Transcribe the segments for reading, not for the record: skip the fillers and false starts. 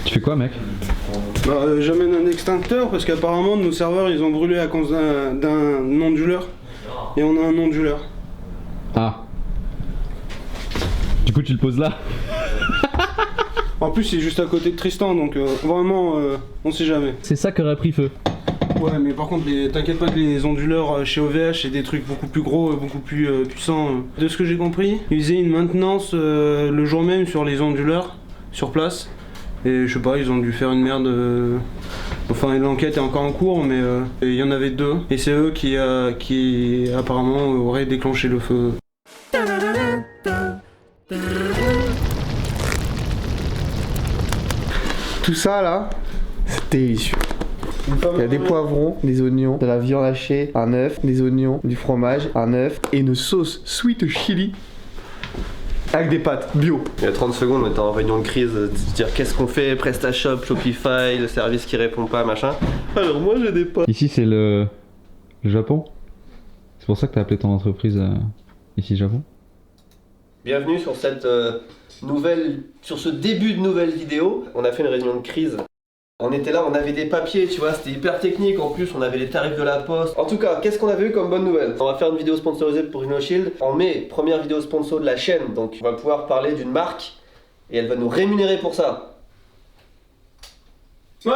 Tu fais quoi, mec? J'amène un extincteur parce qu'apparemment nos serveurs ils ont brûlé à cause d'un onduleur. Et on a un onduleur. Ah. Du coup, tu le poses là? En plus, c'est juste à côté de Tristan, donc vraiment, on sait jamais. C'est ça qui aurait pris feu. Ouais, mais par contre, t'inquiète pas que les onduleurs chez OVH, c'est des trucs beaucoup plus gros, beaucoup plus puissants. De ce que j'ai compris, ils faisaient une maintenance le jour même sur les onduleurs, sur place. Et je sais pas, ils ont dû faire une merde. Enfin, l'enquête est encore en cours, mais il y en avait deux. Et c'est eux qui apparemment auraient déclenché le feu. Tout ça là, c'est délicieux. Il y a des poivrons, des oignons, de la viande hachée, un œuf, des oignons, du fromage, un œuf et une sauce sweet chili avec des pâtes bio. Il y a 30 secondes, on était en réunion de crise, de se dire qu'est-ce qu'on fait, PrestaShop, Shopify, le service qui répond pas, machin. Alors moi j'ai des potes. Ici, c'est le Japon. C'est pour ça que t'as appelé ton entreprise ici Japon. Bienvenue sur cette sur ce début de nouvelle vidéo. On a fait une réunion de crise. On était là, on avait des papiers, tu vois, c'était hyper technique, en plus on avait les tarifs de la poste. En tout cas, qu'est-ce qu'on avait eu comme bonne nouvelle? On va faire une vidéo sponsorisée pour RhinoShield. En mai, première vidéo sponsor de la chaîne, donc on va pouvoir parler d'une marque et elle va nous rémunérer pour ça. Ouais.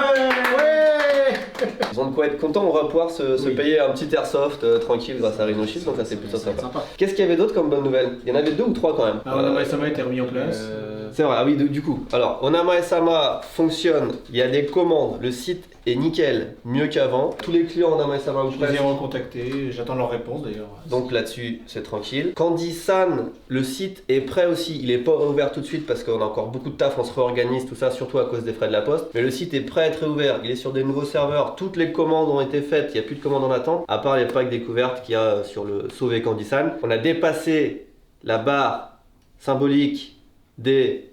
Ils ont de quoi être contents, on va pouvoir se payer un petit airsoft tranquille grâce à RhinoShield, donc ça c'est plutôt sympa. Qu'est-ce qu'il y avait d'autre comme bonne nouvelle? Il y en avait 2 ou 3 quand même. Onama Sama a été remis en place. C'est vrai, ah oui, du coup. Alors, Onama Sama fonctionne, il y a des commandes, le site est nickel, mieux qu'avant. Tous les clients Onama Sama ou Je les ai recontactés, j'attends leur réponse d'ailleurs. donc là-dessus, c'est tranquille. Candy-san, le site est prêt aussi. Il est pas ouvert tout de suite parce qu'on a encore beaucoup de taf, on se réorganise, tout ça, surtout à cause des frais de la poste. Mais le site est prêt à être réouvert. Il est sur des nouveaux serveurs. Toutes les commandes ont été faites. Il n'y a plus de commandes en attente, à part les packs découvertes qu'il y a sur le Sauvé Candy-san. On a dépassé la barre symbolique des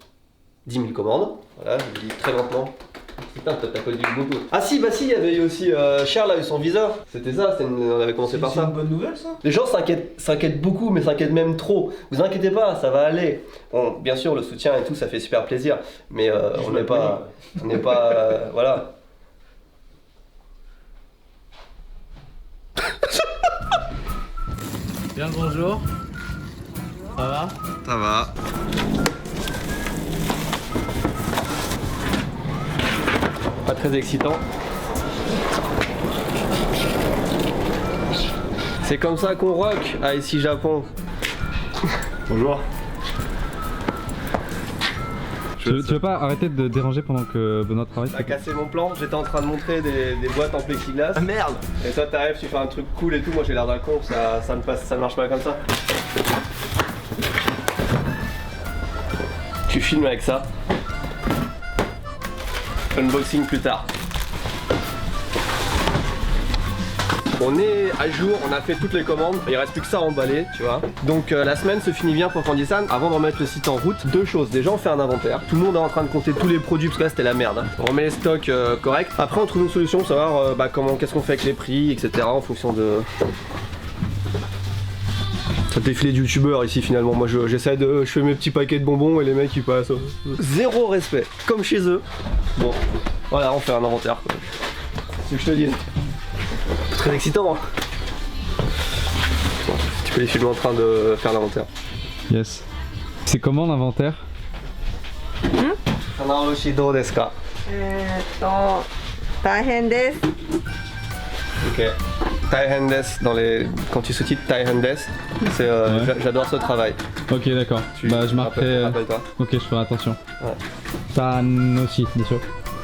10 000 commandes. Voilà, je le dis très lentement. Putain, t'as connu beaucoup. Ah si, bah si, il y avait eu aussi Charles a eu son visa. C'était ça, on avait commencé par ça. C'est une bonne nouvelle ça? Les gens s'inquiètent beaucoup, mais s'inquiètent même trop. Vous inquiétez pas, ça va aller. Bon, bien sûr, le soutien et tout, ça fait super plaisir. Mais on n'est pas... voilà. Bien le bonjour. Ça va? Ça va. Pas très excitant. C'est comme ça qu'on rock à ici Japon. Bonjour. Tu veux pas arrêter de déranger pendant que Benoît travaille? T'as cassé mon plan, j'étais en train de montrer des boîtes en plexiglas. Ah merde! Et toi t'arrives, tu fais un truc cool et tout, moi j'ai l'air d'un con, ça ne marche pas comme ça. Tu filmes avec ça. Unboxing plus tard. On est à jour, on a fait toutes les commandes, il reste plus que ça à emballer, tu vois. Donc la semaine se finit bien pour Candy-san. Avant de remettre le site en route, 2 choses. Déjà on fait un inventaire, tout le monde est en train de compter tous les produits parce que là c'était la merde. On remet les stocks corrects. Après on trouve une solution pour savoir qu'est-ce qu'on fait avec les prix, etc. en fonction de... Ça défilé de youtubeurs ici finalement. Moi je fais mes petits paquets de bonbons et les mecs ils passent. Zéro respect, comme chez eux. Bon, voilà, on fait un inventaire quoi. C'est ce que je te dis. Très excitant hein. Tu peux les filmer en train de faire l'inventaire. Yes. C'est comment l'inventaire? Shido desu ka? 大変です。 Ok. Taihen desu quand tu sous-titres Taihen desu, c'est j'adore ce travail. Ok, d'accord. Bah je marquerai. Rappelle-toi. Ok, je ferai attention. Ouais. Tanoshi, bien sûr.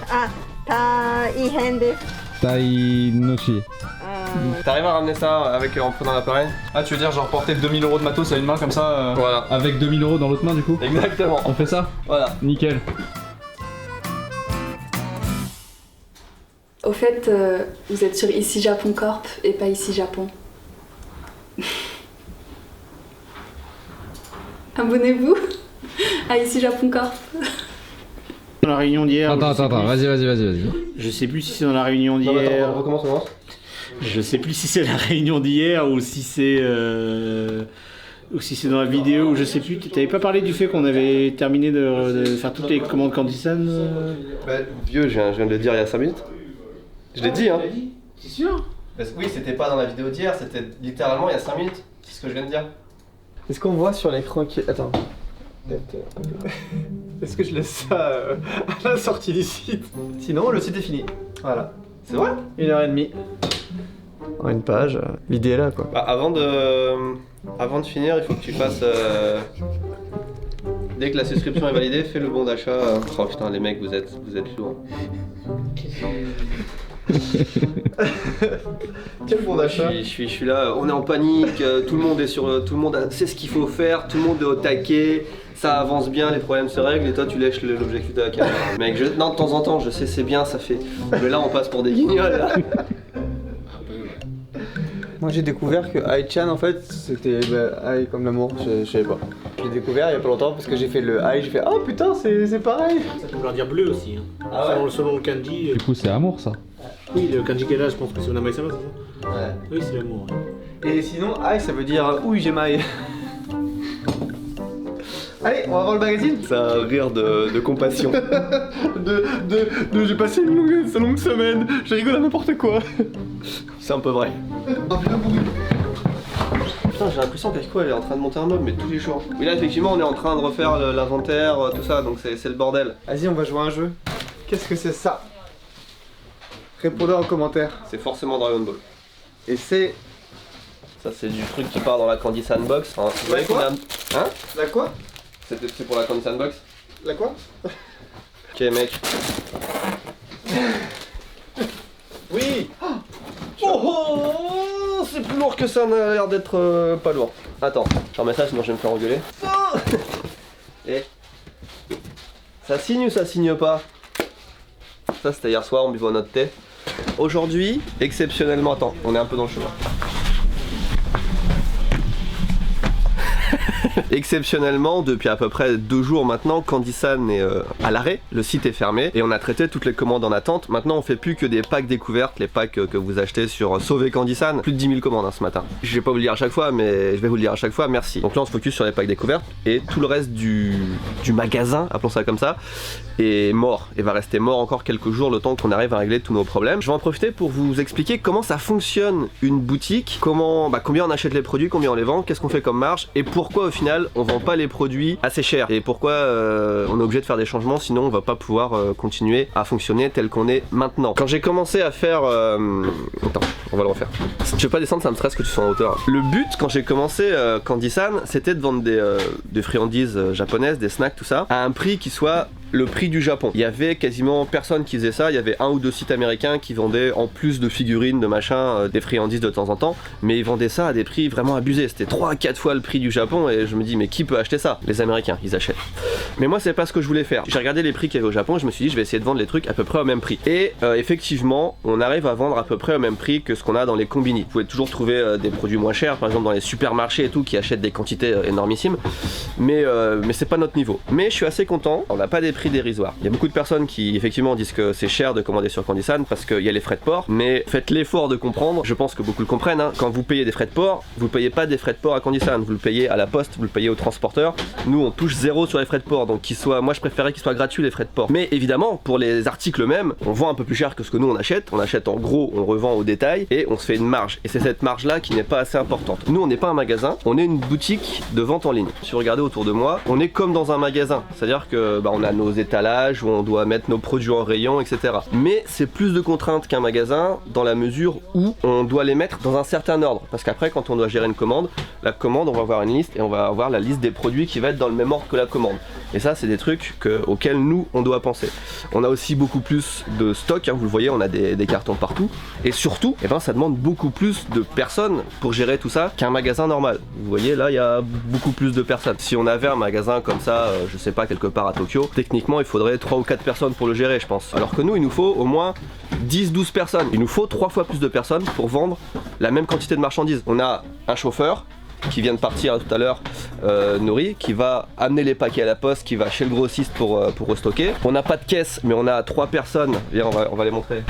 あ、大変です。 Tainoshi. T'arrives à ramener ça en prenant l'appareil? Ah, tu veux dire genre porter 2000 € de matos à une main comme ça Voilà. avec 2000 € dans l'autre main du coup? Exactement. On fait ça? Voilà. Nickel. Au fait, vous êtes sur Ici Japon Corp et pas Ici Japon. Abonnez-vous à Ici Japon Corp. Dans la réunion d'hier. Attends, vas-y. Je sais plus si c'est dans la réunion Non, d'hier. attends, on recommence. Je sais plus si c'est la réunion d'hier ou si c'est ou si c'est dans la vidéo, ou je sais plus. T'avais pas parlé du fait qu'on avait terminé de faire toutes les commandes Candysan Bah, vieux, je viens de le dire il y a 5 minutes. Je l'ai dit, hein. C'est sûr? Oui, c'était pas dans la vidéo d'hier, c'était littéralement il y a 5 minutes. C'est ce que je viens de dire. Est-ce qu'on voit sur l'écran qui... Attends. Est-ce que je laisse ça à la sortie du site? Sinon, le site est fini. Voilà. C'est vrai? 1h30. En une page. L'idée est là, quoi. Bah, avant de finir, il faut que tu fasses... Dès que la souscription est validée, fais le bon d'achat. Oh putain, les mecs, vous êtes lourds. Quel bon d'achat? Je suis là, on est en panique, tout le monde sait ce qu'il faut faire, tout le monde est au taquet, ça avance bien, les problèmes se règlent et toi tu lèches l'objectif de la caméra. Mec, non, de temps en temps, je sais c'est bien, ça fait... Mais là on passe pour des guignols là. Moi j'ai découvert que Ai-chan en fait c'était Ai comme l'amour, je savais pas. J'ai découvert il y a pas longtemps parce que j'ai fait le Ai, j'ai fait oh putain c'est pareil. Ça peut vouloir dire bleu aussi. Hein. Ah ouais. Selon le kanji. Du coup, c'est amour ça. Oui, le kanji qu'elle a, je pense que c'est Onamae-sama, c'est ça? Ouais. Oui, c'est l'amour. Ouais. Et sinon Ai ça veut dire oui j'ai maille. Allez, on va voir le magazine. C'est un rire de compassion. J'ai passé une longue semaine, je rigole à n'importe quoi. C'est un peu vrai. Putain, j'ai l'impression qu'Aiko elle est en train de monter un meuble, mais tous les jours. Oui, là effectivement on est en train de refaire l'inventaire, tout ça, donc c'est le bordel. Vas-y, on va jouer à un jeu. Qu'est-ce que c'est ça? Répondez en commentaire. C'est forcément Dragon Ball. Et c'est... Ça c'est du truc qui part dans la Candy Sandbox. Hein, vous voyez qu'on a... Hein? La quoi? C'est pour la Candy Sandbox? La quoi? Ok mec. Oui. Oh, c'est plus lourd que ça, on a l'air d'être pas lourd. Attends, je remets ça sinon je vais me faire engueuler. Et ça signe ou ça signe pas? Ça c'était hier soir, on buvait notre thé. Aujourd'hui, exceptionnellement, attends, on est un peu dans le chemin. Exceptionnellement, depuis à peu près 2 jours maintenant, Candysan est à l'arrêt, le site est fermé et on a traité toutes les commandes en attente. Maintenant on fait plus que des packs découvertes, les packs que vous achetez sur Sauver Candysan. Plus de 10 000 commandes hein, ce matin. Je vais pas vous le dire à chaque fois, mais je vais vous le dire à chaque fois, merci. Donc là on se focus sur les packs découvertes et tout le reste du magasin, appelons ça comme ça, est mort et va rester mort encore quelques jours le temps qu'on arrive à régler tous nos problèmes. Je vais en profiter pour vous expliquer comment ça fonctionne une boutique, combien on achète les produits, combien on les vend, qu'est-ce qu'on fait comme marge et pourquoi au final on vend pas les produits assez cher et pourquoi on est obligé de faire des changements sinon on va pas pouvoir continuer à fonctionner tel qu'on est maintenant. Quand j'ai commencé à faire... Attends, on va le refaire. Je veux pas descendre, ça me stresse que tu sois en hauteur. Le but quand j'ai commencé Candysan, c'était de vendre des friandises japonaises, des snacks, tout ça, à un prix qui soit le prix du Japon. Il y avait quasiment personne qui faisait ça, il y avait 1 ou 2 sites américains qui vendaient en plus de figurines, de machin, des friandises de temps en temps, mais ils vendaient ça à des prix vraiment abusés, c'était 3 à 4 fois le prix du Japon et je me dis mais qui peut acheter ça? Les Américains, ils achètent. Mais moi c'est pas ce que je voulais faire. J'ai regardé les prix qu'il y avait au Japon et je me suis dit je vais essayer de vendre les trucs à peu près au même prix. Et effectivement, on arrive à vendre à peu près au même prix que ce qu'on a dans les combini. Vous pouvez toujours trouver des produits moins chers, par exemple dans les supermarchés et tout, qui achètent des quantités énormissimes, mais c'est pas notre niveau. Mais je suis assez content, on n'a pas des prix dérisoires. Il y a beaucoup de personnes qui effectivement disent que c'est cher de commander sur Candysan parce qu'il y a les frais de port, mais faites l'effort de comprendre, je pense que beaucoup le comprennent, hein. Quand vous payez des frais de port, vous payez pas des frais de port à Candysan, vous le payez à la poste, vous le payez au transporteur. Nous on touche 0 sur les frais de port, donc moi je préférais qu'ils soient gratuits les frais de port. Mais évidemment pour les articles eux-mêmes, on vend un peu plus cher que ce que nous on achète en gros, on revend au détail et on se fait une marge. Et c'est cette marge là qui n'est pas assez importante. Nous on n'est pas un magasin, on est une boutique de vente en ligne. Si vous regardez autour de moi, on est comme dans un magasin, c'est-à-dire que on a nos étalages où on doit mettre nos produits en rayon, etc. Mais c'est plus de contraintes qu'un magasin dans la mesure où on doit les mettre dans un certain ordre. Parce qu'après, quand on doit gérer une commande, la commande, on va avoir une liste et on va avoir la liste des produits qui va être dans le même ordre que la commande. Et ça, c'est des trucs auxquels nous, on doit penser. On a aussi beaucoup plus de stock, hein, vous le voyez, on a des cartons partout. Et surtout, ça demande beaucoup plus de personnes pour gérer tout ça qu'un magasin normal. Vous voyez, là, il y a beaucoup plus de personnes. Si on avait un magasin comme ça, je sais pas, quelque part à Tokyo, techniquement, il faudrait 3 ou 4 personnes pour le gérer, je pense. Alors que nous, il nous faut au moins 10-12 personnes. Il nous faut 3 fois plus de personnes pour vendre la même quantité de marchandises. On a un chauffeur qui vient de partir tout à l'heure, Nori, qui va amener les paquets à la poste, qui va chez le grossiste pour restocker. On n'a pas de caisse, mais on a 3 personnes. Viens, on va les montrer.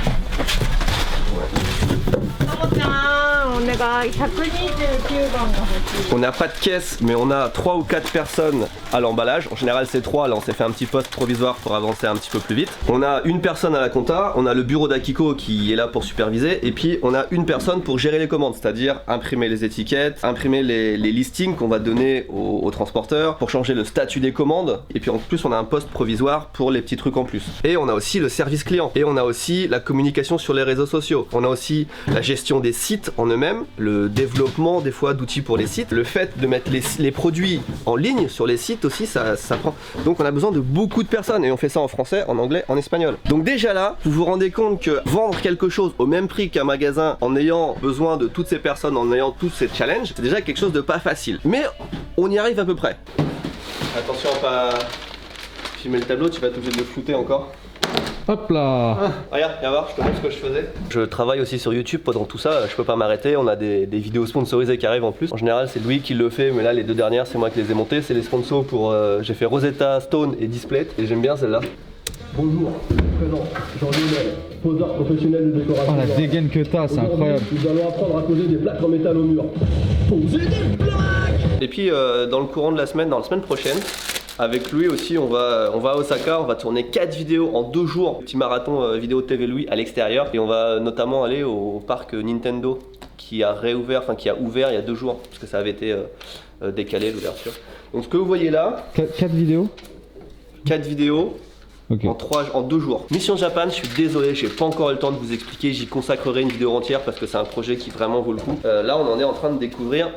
내가 129番が欲しい On n'a pas de caisse, mais on a 3 ou 4 personnes à l'emballage. En général, c'est 3. Là, on s'est fait un petit poste provisoire pour avancer un petit peu plus vite. On a une personne à la compta, on a le bureau d'Akiko qui est là pour superviser, et puis on a une personne pour gérer les commandes, c'est-à-dire imprimer les étiquettes, imprimer les listings qu'on va donner aux transporteurs, pour changer le statut des commandes, et puis en plus, on a un poste provisoire pour les petits trucs en plus. Et on a aussi le service client, et on a aussi la communication sur les réseaux sociaux. On a aussi la gestion des sites en eux-mêmes, le développement des fois d'outils pour les sites, le fait de mettre les produits en ligne sur les sites aussi, ça prend. Donc on a besoin de beaucoup de personnes et on fait ça en français, en anglais, en espagnol. Donc déjà là, vous vous rendez compte que vendre quelque chose au même prix qu'un magasin en ayant besoin de toutes ces personnes, en ayant tous ces challenges, c'est déjà quelque chose de pas facile. Mais on y arrive à peu près. Attention à pas filmer le tableau, tu vas être obligé de le flouter encore. Hop là. Regarde, viens voir, je te montre ce que je faisais. Je travaille aussi sur YouTube pendant tout ça, je peux pas m'arrêter, on a des vidéos sponsorisées qui arrivent en plus. En général c'est Louis qui le fait, mais là les 2 dernières c'est moi qui les ai montées. C'est les sponsors pour... j'ai fait Rosetta, Stone et Display, et j'aime bien celle-là. Bonjour, présent, Jean-Lionel, poseur professionnel de décoration. Oh la dégaine que t'as, c'est incroyable. Nous allons apprendre à poser des plaques en métal au mur. Poser des plaques. Et puis dans le courant de la semaine, dans la semaine prochaine, avec Louis aussi, on va à Osaka, on va tourner 4 vidéos en 2 jours. Petit marathon vidéo TV Louis à l'extérieur. Et on va notamment aller au parc Nintendo qui a réouvert, enfin qui a ouvert il y a 2 jours, parce que ça avait été décalé l'ouverture. Donc ce que vous voyez là, 4 vidéos 4 vidéos. Ok. En 2 jours. Mission Japan, je suis désolé, j'ai pas encore eu le temps de vous expliquer, j'y consacrerai une vidéo entière parce que c'est un projet qui vraiment vaut le coup. Là on en est en train de découvrir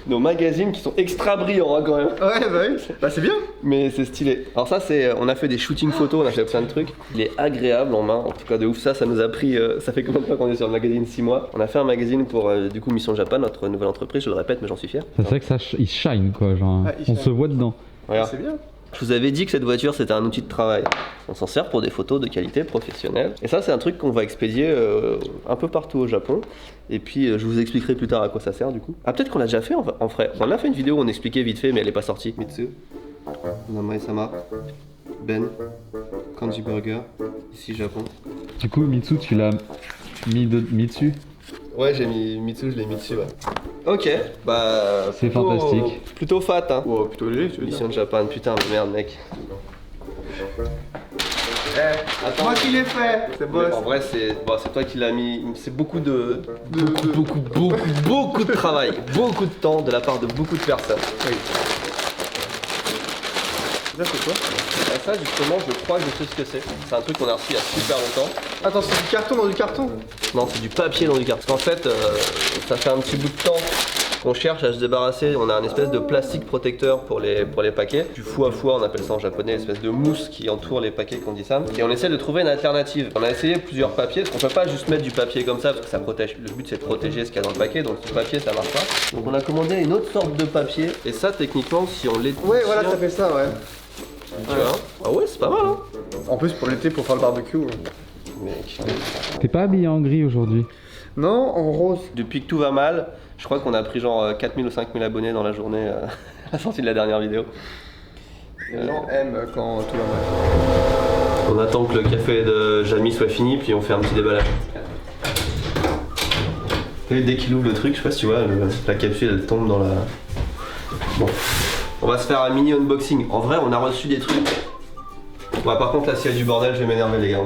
nos magazines qui sont extra brillants hein, quand même. Ouais, bah oui, bah c'est bien. Mais c'est stylé. Alors ça c'est, on a fait des shootings photos, on a fait plein de trucs. Il est agréable en main, en tout cas de ouf. Ça nous a pris, ça fait combien de temps qu'on est sur le magazine? 6 mois. On a fait un magazine pour du coup Mission Japan, notre nouvelle entreprise, je le répète mais j'en suis fier. C'est vrai que ça, il shine quoi, genre, Ouais, il on shine. se voit dedans. Regarde. C'est bien. Je vous avais dit que cette voiture c'était un outil de travail. On s'en sert pour des photos de qualité professionnelle. Et ça c'est un truc qu'on va expédier un peu partout au Japon. Et puis je vous expliquerai plus tard à quoi ça sert du coup. Ah peut-être qu'on l'a déjà fait en vrai. On a fait une vidéo où on expliquait vite fait mais elle est pas sortie. Mitsu, Namae-sama, Ben, Kanji Burger, ici Japon. Du coup Mitsu tu l'as mis dessus. Ouais j'ai mis Mitsu, je l'ai mis dessus ouais. Ok, bah... C'est fantastique. Plutôt fat hein. Oh, plutôt léger, tu veux dire. Mission Japan, putain mais merde mec. Attends. Moi qui l'ai fait. C'est beau. Mais en vrai, c'est toi qui l'as mis. C'est beaucoup de beaucoup de travail, beaucoup de temps de la part de beaucoup de personnes. Oui. Ça c'est quoi? Et ça, justement, je crois que je sais ce que c'est. C'est un truc qu'on a reçu il y a super longtemps. Attends, c'est du carton dans du carton? Non, c'est du papier dans du carton. Parce qu'en fait, ça fait un petit bout de temps qu'on cherche à se débarrasser. On a un espèce de plastique protecteur pour les paquets. Du foie, on appelle ça en japonais, une espèce de mousse qui entoure les paquets qu'on dit ça. Et on essaie de trouver une alternative. On a essayé plusieurs papiers, parce qu'on peut pas juste mettre du papier comme ça, parce que ça protège. Le but c'est de protéger ce qu'il y a dans le paquet, donc ce papier ça marche pas. Donc on a commandé une autre sorte de papier. Et ça, techniquement, si on l'étire... Ouais, voilà, ça fait ça, ouais. Tu vois? Ah ouais, c'est pas mal hein. En plus, pour l'été, pour faire le barbecue. Mec. T'es pas habillé en gris aujourd'hui? Non, en rose. Depuis que tout va mal, je crois qu'on a pris genre 4000 ou 5000 abonnés dans la journée à la sortie de la dernière vidéo. Les gens aiment quand tout va mal. On attend que le café de Jamie soit fini, puis on fait un petit déballage. Et dès qu'il ouvre le truc, je sais pas si tu vois, la capsule elle tombe dans la... Bon. On va se faire un mini unboxing. En vrai, on a reçu des trucs. Ouais, par contre, là, s'il y a du bordel, je vais m'énerver, les gars.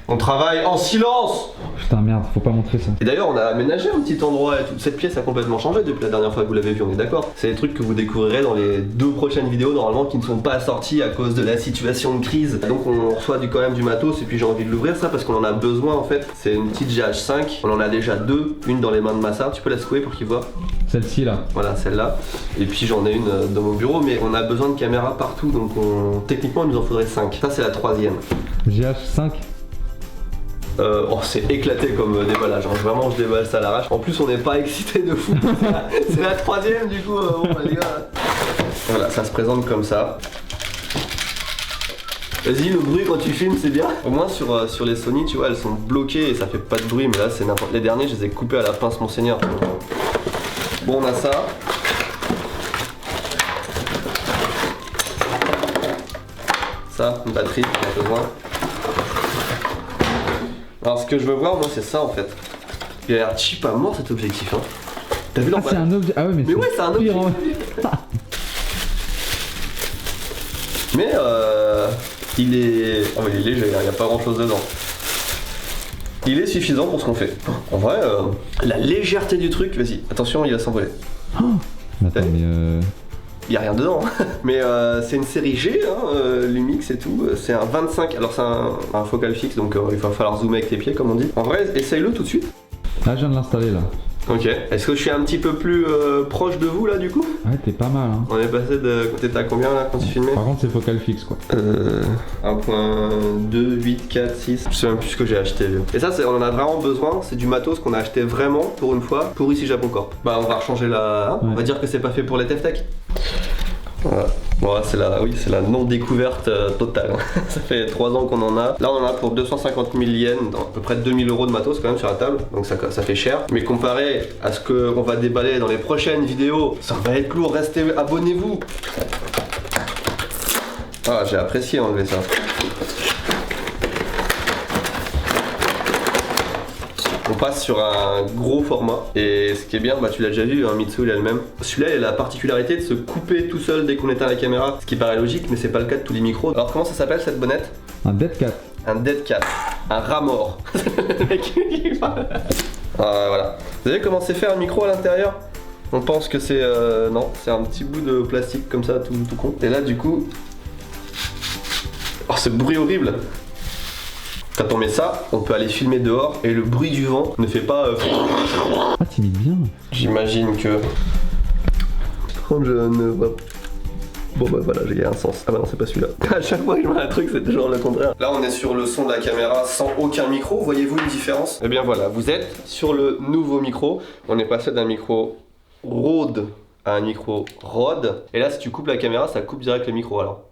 On travaille en silence! Putain merde, faut pas montrer ça. Et d'ailleurs, on a aménagé un petit endroit et toute cette pièce a complètement changé depuis la dernière fois que vous l'avez vu, on est d'accord? C'est des trucs que vous découvrirez dans les 2 prochaines vidéos, normalement, qui ne sont pas sorties à cause de la situation de crise. Donc on reçoit quand même du matos et puis j'ai envie de l'ouvrir ça parce qu'on en a besoin en fait. C'est une petite GH5, on en a déjà 2, une dans les mains de Massa, tu peux la secouer pour qu'il voit? Celle-ci là. Voilà, celle-là. Et puis j'en ai une dans mon bureau, mais on a besoin de caméras partout, donc techniquement il nous en faudrait 5. Ça c'est la 3e. GH5. Oh, c'est éclaté comme déballage, hein. Vraiment je déballe ça à l'arrache. En plus on n'est pas excité de fou. C'est la 3e du coup, bon bah les gars. Voilà, ça se présente comme ça. Vas-y, le bruit quand tu filmes c'est bien. Au moins sur les Sony tu vois elles sont bloquées et ça fait pas de bruit, mais là c'est n'importe. Les derniers je les ai coupés à la pince monseigneur. Bon on a ça. Ça, une batterie, on a besoin. Alors ce que je veux voir moi c'est ça en fait. Il a l'air cheap à mort cet objectif. Hein. T'as vu Ah, c'est un objet. Ah ouais, mais ouais, c'est un pire, objectif. Mais il est. Oh, il est léger, il n'y a pas grand chose dedans. Il est suffisant pour ce qu'on fait. En vrai, la légèreté du truc, vas-y, attention, il va s'envoler. Attends, mais Il n'y a rien dedans, hein. Mais c'est une série G, hein, Lumix et tout. C'est un 25, alors c'est un focal fixe, donc il va falloir zoomer avec tes pieds, comme on dit. En vrai, essaye-le tout de suite. là, je viens de l'installer là. Ok. Est-ce que je suis un petit peu plus proche de vous là du coup? Ouais, t'es pas mal, hein. On est passé de. T'étais à combien là quand tu filmais? Par contre, c'est focal fixe quoi. 1.2, 8, 4, 6. Je sais même plus ce que j'ai acheté. Et ça, on en a vraiment besoin. C'est du matos qu'on a acheté vraiment pour une fois pour ici Japon Corp. Bah, on va rechanger la. Hein, on va dire que c'est pas fait pour les TFTech. Voilà. Bon, c'est la non-découverte totale. Ça fait 3 ans qu'on en a. Là, on en a pour 250 000 yens, à peu près 2000 € de matos quand même sur la table. Donc ça fait cher. Mais comparé à ce qu'on va déballer dans les prochaines vidéos, ça va être lourd. Restez, abonnez-vous. Ah, j'ai apprécié enlever ça. On passe sur un gros format et ce qui est bien, bah tu l'as déjà vu, hein, Mitsui elle-même. Celui-là il a la particularité de se couper tout seul dès qu'on éteint la caméra, ce qui paraît logique mais c'est pas le cas de tous les micros. Alors comment ça s'appelle cette bonnette? Un Dead Cat. Un Dead Cat, un rat mort. Voilà. Vous savez comment c'est fait un micro à l'intérieur? On pense que c'est... non, c'est un petit bout de plastique comme ça tout con. Et là du coup... Oh ce bruit horrible. Quand on met ça, on peut aller filmer dehors et le bruit du vent ne fait pas... Ah, t'imites bien. J'imagine que... Je ne vois... Bon bah voilà, j'ai un sens. Ah bah non, c'est pas celui-là. À chaque fois que je vois un truc, c'est toujours le contraire. Là, on est sur le son de la caméra sans aucun micro. Voyez-vous une différence? Eh bien voilà, vous êtes sur le nouveau micro. On est passé d'un micro Rode à un micro Rode. Et là, si tu coupes la caméra, ça coupe direct le micro alors.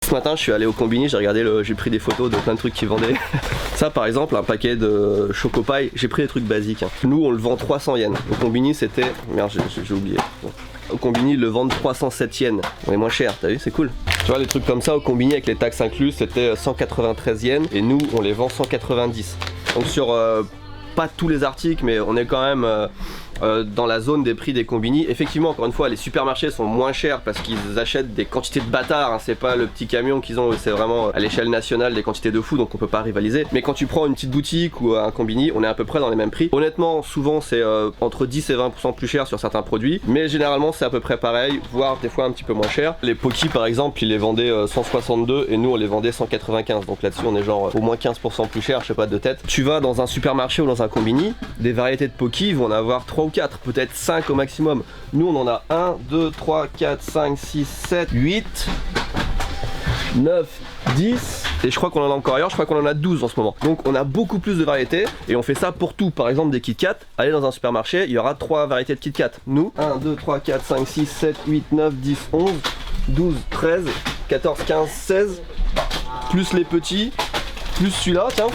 Ce matin, je suis allé au Combini, j'ai pris des photos de plein de trucs qu'ils vendaient. Ça, par exemple, un paquet de Chocopaï, j'ai pris des trucs basiques. Hein. Nous, on le vend 300 yens. Au Combini, c'était... Merde, j'ai oublié. Bon. Au Combini, ils le vendent 307 yens. On est moins cher, t'as vu, c'est cool. Tu vois, les trucs comme ça, au Combini, avec les taxes incluses, c'était 193 yens. Et nous, on les vend 190. Donc sur pas tous les articles, mais on est quand même... dans la zone des prix des combini. Effectivement, encore une fois, les supermarchés sont moins chers parce qu'ils achètent des quantités de bâtards, hein. C'est pas le petit camion qu'ils ont, c'est vraiment à l'échelle nationale des quantités de fou, donc on peut pas rivaliser. Mais quand tu prends une petite boutique ou un combini, on est à peu près dans les mêmes prix. Honnêtement, souvent c'est entre 10 et 20% plus cher sur certains produits, mais généralement c'est à peu près pareil, voire des fois un petit peu moins cher. Les Poki par exemple, ils les vendaient 162 et nous on les vendait 195, donc là-dessus on est genre au moins 15% plus cher, je sais pas de tête. Tu vas dans un supermarché ou dans un combini, des variétés de Poki, ils vont en avoir 3 ou 4, peut-être 5 au maximum. Nous on en a 1, 2, 3, 4, 5, 6, 7, 8, 9, 10 et je crois qu'on en a encore ailleurs, je crois qu'on en a 12 en ce moment. Donc on a beaucoup plus de variétés et on fait ça pour tout. Par exemple des Kit Kat, allez dans un supermarché, il y aura 3 variétés de Kit Kat. Nous, 1, 2, 3, 4, 5, 6, 7, 8, 9, 10, 11, 12, 13, 14, 15, 16, plus les petits, plus celui-là, tiens.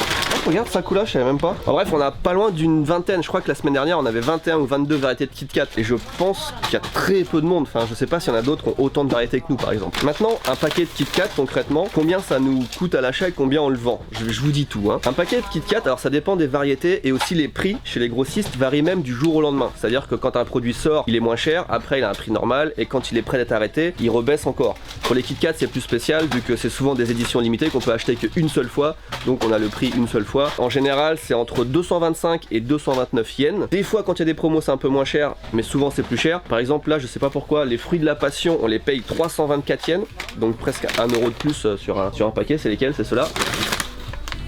Oh, regarde, Sakura, je savais même pas. En bref, on a pas loin d'une vingtaine. Je crois que la semaine dernière, on avait 21 ou 22 variétés de Kit Kat. Et je pense qu'il y a très peu de monde. Enfin, je sais pas s'il y en a d'autres qui ont autant de variétés que nous, par exemple. Maintenant, un paquet de Kit Kat, concrètement, combien ça nous coûte à l'achat et combien on le vend? Je vous dis tout, hein. Un paquet de Kit Kat, alors ça dépend des variétés et aussi les prix chez les grossistes varient même du jour au lendemain. C'est-à-dire que quand un produit sort, il est moins cher, après il a un prix normal et quand il est prêt d'être arrêté, il rebaisse encore. Pour les Kit Kat, c'est plus spécial vu que c'est souvent des éditions limitées qu'on peut acheter qu'une seule fois. Donc on a le prix une seule fois. En général, c'est entre 225 et 229 yens. Des fois, quand il y a des promos, c'est un peu moins cher, mais souvent c'est plus cher. Par exemple, là, je sais pas pourquoi, les fruits de la passion, on les paye 324 yens, donc presque 1 euro de plus sur un paquet. C'est lesquels? C'est ceux-là.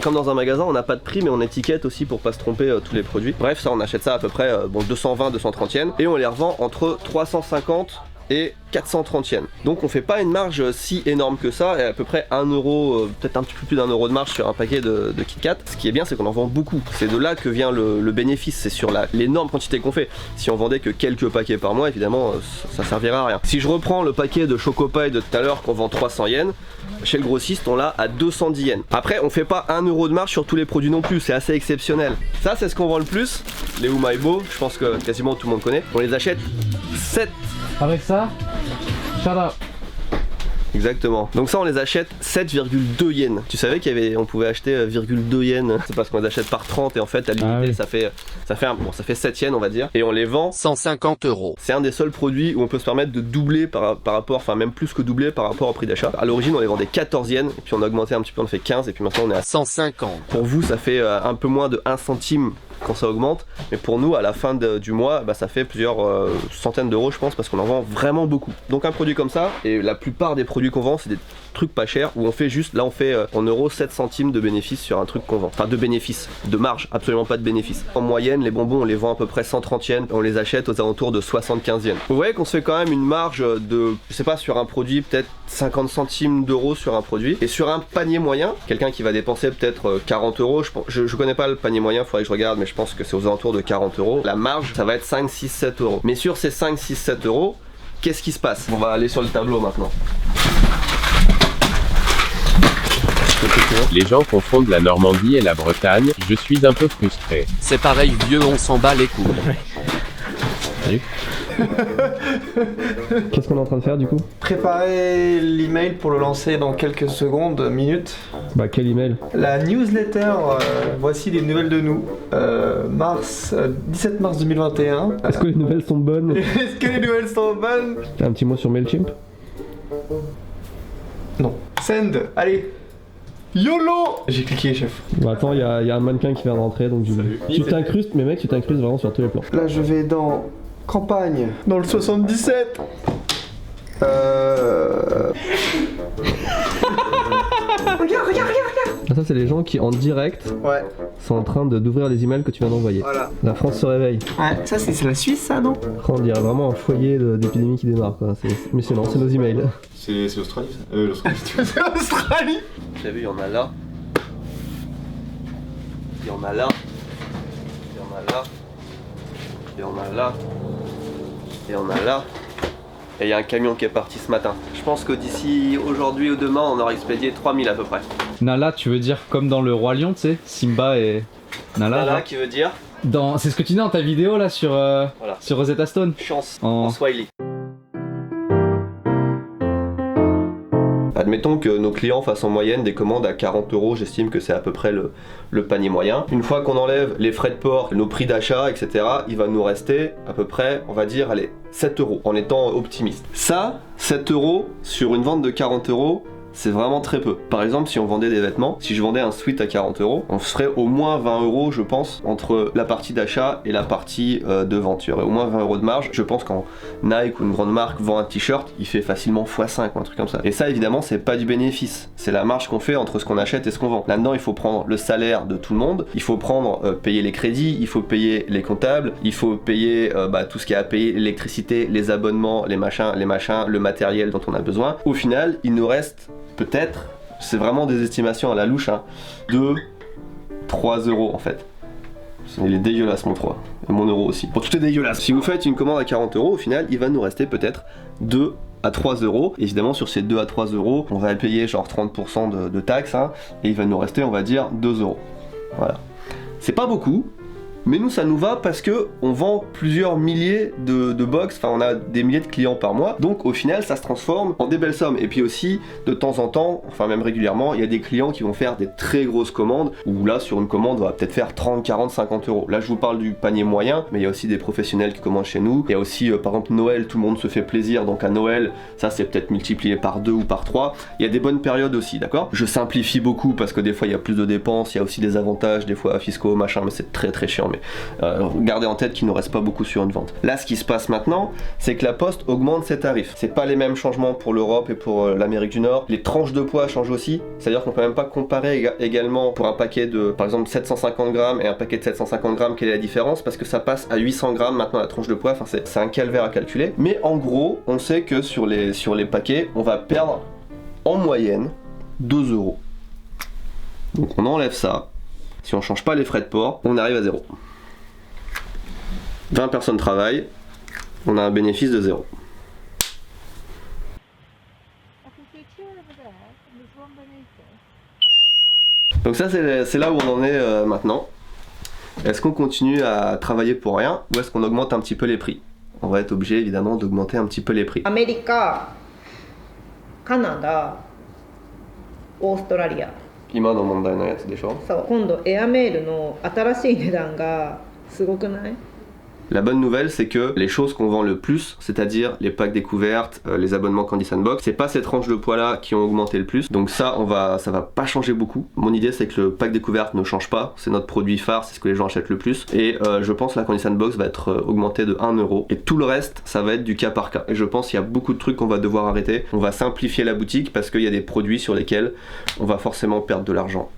Comme dans un magasin, on n'a pas de prix, mais on étiquette aussi pour pas se tromper tous les produits. Bref, ça, on achète ça à peu près 220-230 yens et on les revend entre 350 et 430 yens. Donc on fait pas une marge si énorme que ça, et à peu près 1 euro, peut-être un petit peu plus d'1 euro de marge sur un paquet de Kit Kat. Ce qui est bien, c'est qu'on en vend beaucoup. C'est de là que vient le bénéfice, c'est sur l'énorme quantité qu'on fait. Si on vendait que quelques paquets par mois, évidemment, ça servirait à rien. Si je reprends le paquet de Chocopaï de tout à l'heure qu'on vend 300 yens, chez le grossiste, on l'a à 210 yens. Après, on fait pas 1 euro de marge sur tous les produits non plus, c'est assez exceptionnel. Ça, c'est ce qu'on vend le plus. Les Umaibo, je pense que quasiment tout le monde connaît. On les achète 7. Avec ça, shut up. Exactement. Donc ça on les achète 7,2 yens. Tu savais qu'on pouvait acheter 0,2 yens. C'est parce qu'on les achète par 30 et en fait à l'unité ça fait 7 yens on va dire. Et on les vend 150 €. C'est un des seuls produits où on peut se permettre de doubler par rapport, enfin même plus que doubler par rapport au prix d'achat. À l'origine on les vendait 14 yens et puis on a augmenté un petit peu, on fait 15 et puis maintenant on est à 150. Pour vous ça fait un peu moins de 1 centime quand ça augmente, mais pour nous à la fin du mois ça fait plusieurs centaines d'euros je pense parce qu'on en vend vraiment beaucoup. Donc un produit comme ça, et la plupart des produits qu'on vend c'est des trucs pas chers où on fait juste, là on fait en euros 7 centimes de bénéfice sur un truc qu'on vend. Enfin de bénéfice, de marge, absolument pas de bénéfice. En moyenne les bonbons on les vend à peu près 130 yens, on les achète aux alentours de 75 yens. Vous voyez qu'on se fait quand même une marge de, je sais pas, sur un produit peut-être 50 centimes d'euros sur un produit. Et sur un panier moyen, quelqu'un qui va dépenser peut-être 40 €, je connais pas le panier moyen, faudrait que je regarde, mais je pense que c'est aux alentours de 40 €. La marge, ça va être 5, 6, 7 €. Mais sur ces 5, 6, 7 €, qu'est-ce qui se passe? On va aller sur le tableau maintenant. Les gens confondent la Normandie et la Bretagne, je suis un peu frustré. C'est pareil vieux, on s'en bat les couilles. Salut. Qu'est-ce qu'on est en train de faire du coup? Préparer l'email pour le lancer dans quelques secondes, minutes. Bah quel email? La newsletter, voici des nouvelles de nous. 17 mars 2021. Est-ce que les nouvelles sont bonnes? Est-ce que les nouvelles sont bonnes? Un petit mot sur MailChimp? Non. Send, allez. YOLO! J'ai cliqué, chef. Bah attends, il y a un mannequin qui vient de rentrer donc tu t'incrustes, mais mec, tu t'incrustes vraiment sur tous les plans. Là, je vais dans campagne, dans le 77. Regarde. Ah, ça, c'est les gens qui en direct sont en train d'ouvrir les emails que tu viens d'envoyer. Voilà. La France se réveille. Ouais, ça, c'est la Suisse, ça, non? On dirait vraiment un foyer d'épidémie qui démarre, quoi. Mais c'est non, c'est nos emails. C'est l'Australie, ça. L'Australie. C'est l'Australie. Vous avez vu, il y en a là. Il y en a là. Il y en a là. Il y en a là. Et on a là. Et il y a un camion qui est parti ce matin. Je pense que d'ici aujourd'hui ou demain, on aura expédié 3000 à peu près. Nala, tu veux dire comme dans le Roi Lion, tu sais, Simba et Nala. Nala qui veut dire C'est ce que tu dis dans ta vidéo là sur, sur Rosetta Stone. Chance en Swahili. Admettons que nos clients fassent en moyenne des commandes à 40 €, j'estime que c'est à peu près le panier moyen. Une fois qu'on enlève les frais de port, nos prix d'achat, etc., il va nous rester à peu près, on va dire, allez, 7 € en étant optimiste. Ça, 7 € sur une vente de 40 €, c'est vraiment très peu. Par exemple, si on vendait des vêtements, si je vendais un sweat à 40 €, on ferait au moins 20 €, je pense, entre la partie d'achat et la partie de vente. Il y aurait au moins 20 € de marge. Je pense quand Nike ou une grande marque vend un t-shirt, il fait facilement x5 ou un truc comme ça. Et ça, évidemment, c'est pas du bénéfice. C'est la marge qu'on fait entre ce qu'on achète et ce qu'on vend. Là-dedans, il faut prendre le salaire de tout le monde, il faut prendre, payer les crédits, il faut payer les comptables, il faut payer tout ce qu'il y a à payer, l'électricité, les abonnements, les machins, le matériel dont on a besoin. Au final, il nous reste peut-être, c'est vraiment des estimations à la louche, hein, de 3 € en fait. Il est dégueulasse mon 3, et mon euro aussi. Bon, tout est dégueulasse. Si vous faites une commande à 40 €, au final, il va nous rester peut-être 2 à 3 €. Évidemment, sur ces 2 à 3 €, on va payer genre 30% de taxes, hein, et il va nous rester, on va dire, 2 €. Voilà. C'est pas beaucoup, mais nous ça nous va parce que on vend plusieurs milliers de box, enfin on a des milliers de clients par mois, donc au final ça se transforme en des belles sommes. Et puis aussi de temps en temps, enfin même régulièrement, il y a des clients qui vont faire des très grosses commandes, où là sur une commande on va peut-être faire 30, 40, 50 €. Là je vous parle du panier moyen, mais il y a aussi des professionnels qui commandent chez nous. Il y a aussi par exemple Noël, tout le monde se fait plaisir, donc à Noël ça c'est peut-être multiplié par 2 ou par 3. Il y a des bonnes périodes aussi, d'accord? Je simplifie beaucoup parce que des fois il y a plus de dépenses, il y a aussi des avantages des fois fiscaux machin, mais c'est très chiant. Mais gardez en tête qu'il ne reste pas beaucoup sur une vente. Là ce qui se passe maintenant, c'est que la Poste augmente ses tarifs. C'est pas les mêmes changements pour l'Europe et pour l'Amérique du Nord. Les tranches de poids changent aussi, c'est-à-dire qu'on peut même pas comparer également pour un paquet de par exemple 750 grammes et un paquet de 750 grammes, quelle est la différence, parce que ça passe à 800 grammes maintenant la tranche de poids. Enfin c'est un calvaire à calculer, mais en gros on sait que sur les paquets on va perdre en moyenne 2 €. Donc on enlève ça, si on change pas les frais de port, on arrive à 0. 20 personnes travaillent, on a un bénéfice de 0. Donc ça c'est là où on en est maintenant. Est-ce qu'on continue à travailler pour rien ou est-ce qu'on augmente un petit peu les prix? On va être obligé évidemment d'augmenter un petit peu les prix. アメリカカナダ、オーストラリア。今の問題のやつでしょ。そう、今度エアメールの新しい値段がすごくない？ La bonne nouvelle, c'est que les choses qu'on vend le plus, c'est-à-dire les packs découvertes, les abonnements Candy Sandbox, c'est pas ces tranches de poids là qui ont augmenté le plus. Donc ça va pas changer beaucoup. Mon idée, c'est que le pack découverte ne change pas. C'est notre produit phare, c'est ce que les gens achètent le plus. Et je pense que la Candy Sandbox va être augmentée de 1 euro. Et tout le reste, ça va être du cas par cas. Et je pense qu'il y a beaucoup de trucs qu'on va devoir arrêter. On va simplifier la boutique parce qu'il y a des produits sur lesquels on va forcément perdre de l'argent.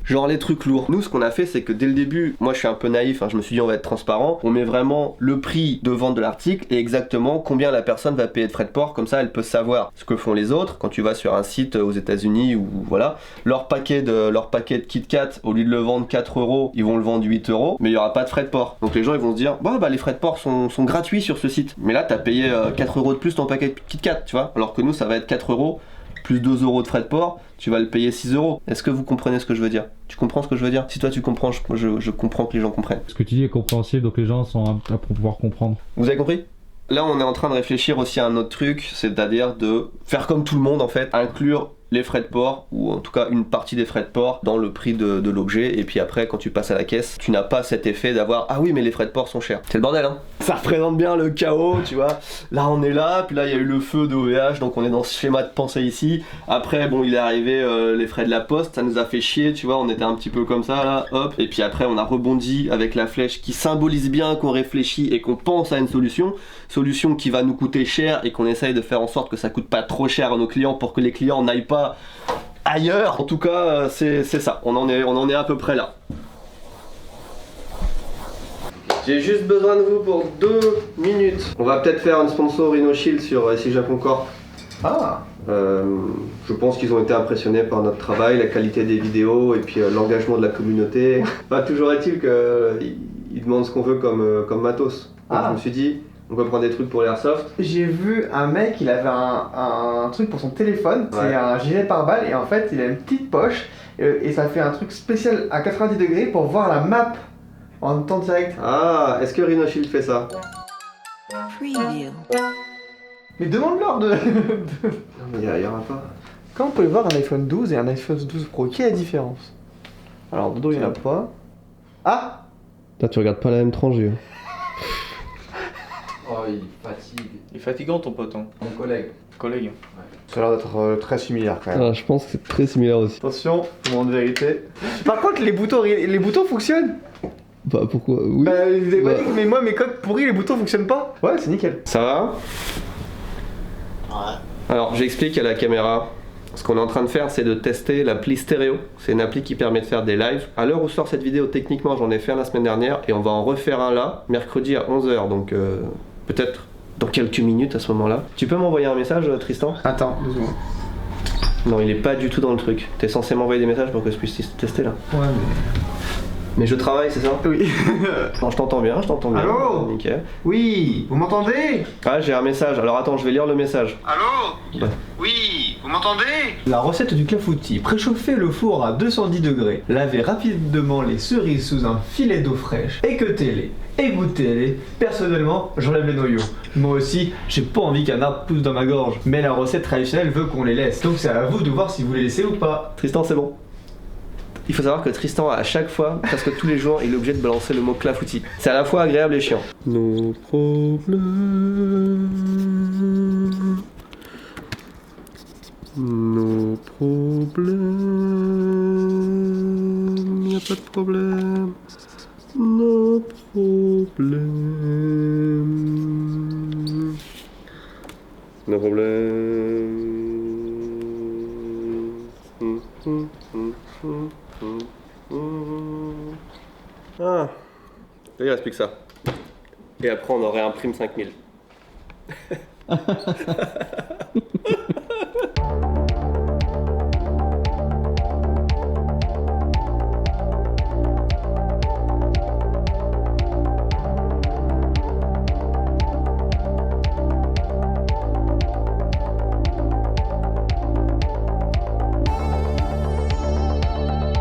Genre les trucs lourds. Nous, ce qu'on a fait, c'est que dès le début, moi je suis un peu naïf, hein, je me suis dit on va être transparent, on met vraiment le prix de vente de l'article et exactement combien la personne va payer de frais de port, comme ça elle peut savoir ce que font les autres. Quand tu vas sur un site aux États-Unis ou voilà, leur paquet de Kit Kat, au lieu de le vendre 4 euros, ils vont le vendre 8 euros, mais il n'y aura pas de frais de port. Donc les gens ils vont se dire, bah les frais de port sont gratuits sur ce site. Mais là, t'as payé 4 euros de plus ton paquet de Kit Kat, tu vois, alors que nous ça va être 4 euros. Plus 2 euros de frais de port, tu vas le payer 6 euros. Est-ce que vous comprenez ce que je veux dire? Tu comprends ce que je veux dire? Si toi tu comprends, je comprends que les gens comprennent. Ce que tu dis est compréhensible, donc les gens sont aptes pour pouvoir comprendre. Vous avez compris? Là, on est en train de réfléchir aussi à un autre truc, c'est-à-dire de faire comme tout le monde en fait, inclure les frais de port, ou en tout cas une partie des frais de port dans le prix de l'objet, et puis après quand tu passes à la caisse, tu n'as pas cet effet d'avoir ah oui mais les frais de port sont chers. C'est le bordel hein. Ça représente bien le chaos, tu vois. Là on est là, puis là il y a eu le feu de OVH, donc on est dans ce schéma de pensée ici. Après bon il est arrivé les frais de la poste, ça nous a fait chier, tu vois, on était un petit peu comme ça là, hop, et puis après on a rebondi avec la flèche qui symbolise bien qu'on réfléchit et qu'on pense à une solution qui va nous coûter cher et qu'on essaye de faire en sorte que ça coûte pas trop cher à nos clients pour que les clients n'aillent pas ailleurs. En tout cas c'est ça, on en est à peu près là. J'ai juste besoin de vous pour 2 minutes. On va peut-être faire un sponsor InnoShield sur ici Japon Corp. Ah. Je pense qu'ils ont été impressionnés par notre travail, la qualité des vidéos et puis l'engagement de la communauté. Bah, toujours est-il qu'ils demandent ce qu'on veut comme matos. Donc je me suis dit, on peut prendre des trucs pour l'airsoft. J'ai vu un mec, il avait un truc pour son téléphone, ouais. C'est un gilet pare-balles et en fait il a une petite poche et ça fait un truc spécial à 90 degrés pour voir la map en temps direct. Ah, est-ce que Rhinoshield fait ça? Preview. Mais demande-leur de... Non mais il y aura pas. Quand on peut voir un iPhone 12 et un iPhone 12 Pro, quelle est la différence? Alors dedans il n'y en a pas. Ah! Toi tu regardes pas la même tranche, vieux. Oh, il fatigue. Il est fatigant ton pote, hein. Mon collègue. Collègue. Ouais. Ça a l'air d'être très similaire quand même. Ah, je pense que c'est très similaire aussi. Attention, moment de vérité. Par contre les boutons fonctionnent. Bah pourquoi? Oui. Bah vous avez pas dit que moi mes codes pourris les boutons fonctionnent pas? Ouais c'est nickel. Ça va? Ouais. Alors j'explique à la caméra. Ce qu'on est en train de faire, c'est de tester l'appli stéréo. C'est une appli qui permet de faire des lives. À l'heure où sort cette vidéo, techniquement, j'en ai fait un la semaine dernière et on va en refaire un là, mercredi à 11h. Donc peut-être dans quelques minutes à ce moment-là. Tu peux m'envoyer un message, Tristan? Attends, 2 secondes. Non, il est pas du tout dans le truc. T'es censé m'envoyer des messages pour que je puisse tester là. Ouais, Mais je travaille, c'est ça? Oui. Non, je t'entends bien, Allô? Nickel. Oui, vous m'entendez? Ah, j'ai un message. Alors attends, je vais lire le message. Allô? Ouais. Oui, vous m'entendez? La recette du clafoutis. Préchauffez le four à 210 degrés. Lavez rapidement les cerises sous un filet d'eau fraîche. Équeutez-les. Égouttez-les. Personnellement, j'enlève les noyaux. Moi aussi, j'ai pas envie qu'un arbre pousse dans ma gorge. Mais la recette traditionnelle veut qu'on les laisse. Donc c'est à vous de voir si vous les laissez ou pas. Tristan, c'est bon. Il faut savoir que Tristan, à chaque fois, presque tous les jours, il est obligé de balancer le mot clafoutis. C'est à la fois agréable et chiant. Nos problèmes. Nos problèmes. Y'a pas de problème. Nos problèmes. Nos problèmes. Ah, il reste plus que ça. Et après on aurait un prime 5000.